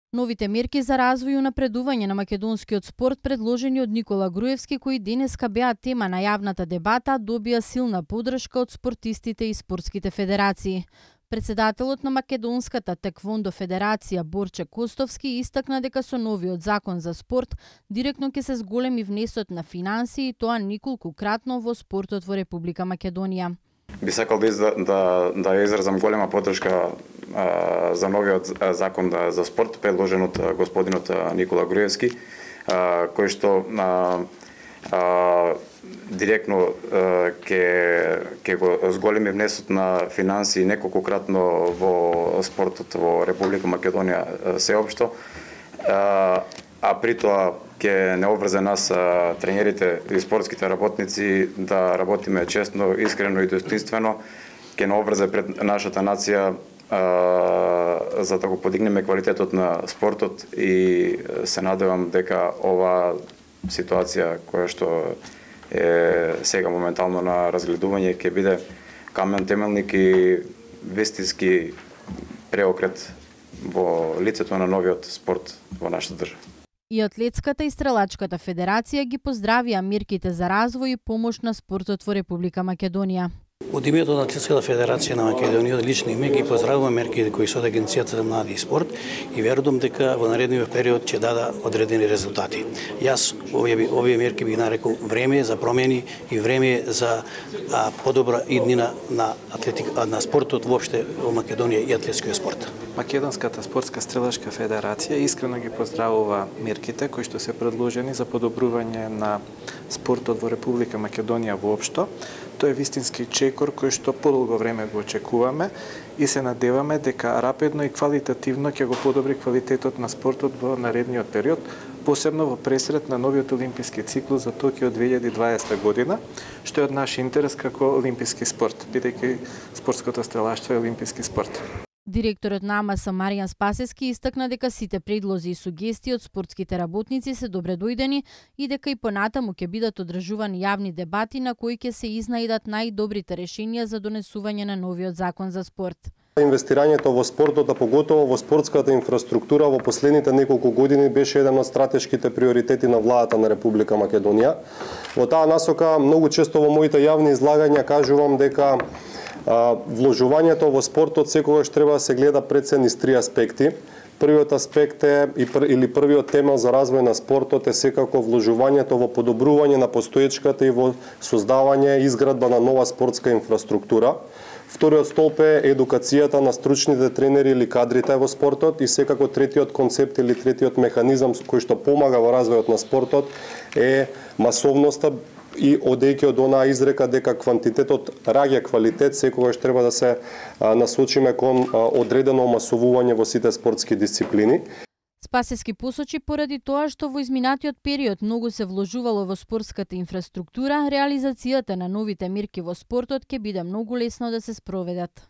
Новите мерки за развој и унапредување на македонскиот спорт, предложени од Никола Груевски, кои денеска беа тема на јавната дебата, добија силна поддршка од спортистите и спортските федерации. Председателот на Македонската теквондо федерација Борче Костовски истакна дека со новиот закон за спорт директно ќе се зголеми внесот на финансии, и тоа неколкукратно во спортот во Република Македонија. Би сакал да изразам голема поддршка за новиот закон за спорт, предложен од господинот Никола Груевски, кој што директно ќе го зголеми внесот на финансии неколкократно во спортот во Република Македонија сеопшто, а при тоа ќе не обврзе нас тренерите и спортските работници да работиме честно, искрено и достоинствено, ќе не обврзе пред нашата нација за да го подигнеме квалитетот на спортот, и се надевам дека ова ситуација која што е сега моментално на разгледување ќе биде камен темелник и вистински преокрет во лицето на новиот спорт во нашата држава. И Атлетската и Стрелачката федерација ги поздравија мерките за развој и помош на спортот во Република Македонија. Од името на Атлетската федерација на Македонија, од лично име ги поздравувам мерките кои се од Агенцијата за млади и спорт и верувам дека во наредниот период ќе дада одредени резултати. Јас овие мерки би нарекол време за промени и време за подобра иднина на спортот воопште во Македонија и атлетскиот спорт. Македонската спортска стрелачка федерација искрено ги поздравува мерките кои што се предложени за подобрување на спортот во Република Македонија воопшто. Тоа е вистински чекор кој што подолго време го очекуваме и се надеваме дека рапидно и квалитативно ќе го подобри квалитетот на спортот во наредниот период, посебно во пресред на новиот олимписки циклус за Токио 2020 година, што е од наш интерес како олимписки спорт, бидејќи спортското стрелаштво е олимписки спорт. Директорот на АМС Маријан Спасески истакна дека сите предлози и сугестии од спортските работници се добре дојдени и дека и понатаму ќе бидат одржувани јавни дебати на кои ќе се изнајдат најдобрите решенија за донесување на новиот закон за спорт. Инвестирањето во спортот, а поготово во спортската инфраструктура во последните неколку години беше еден од стратешките приоритети на владата на Република Македонија. Во таа насока многу често во моите јавни излагања кажувам дека вложувањето во спортот секогаш треба да се гледа пред низ три аспекти. Првиот аспект или првиот темел за развој на спортот е секако вложувањето во подобрување на постоечката и во создавање и изградба на нова спортска инфраструктура. Вториот столб е едукацијата на стручните тренери или кадрите во спортот, и секако третиот концепт или третиот механизам кој што помага во развојот на спортот е масовноста, и одејќи од онаа изрека дека квантитетот раѓа квалитет, секогаш треба да се насочиме кон одредено масовување во сите спортски дисциплини. Спасески посочи поради тоа што во изминатиот период многу се вложувало во спортската инфраструктура, реализацијата на новите мерки во спортот ќе биде многу лесно да се спроведат.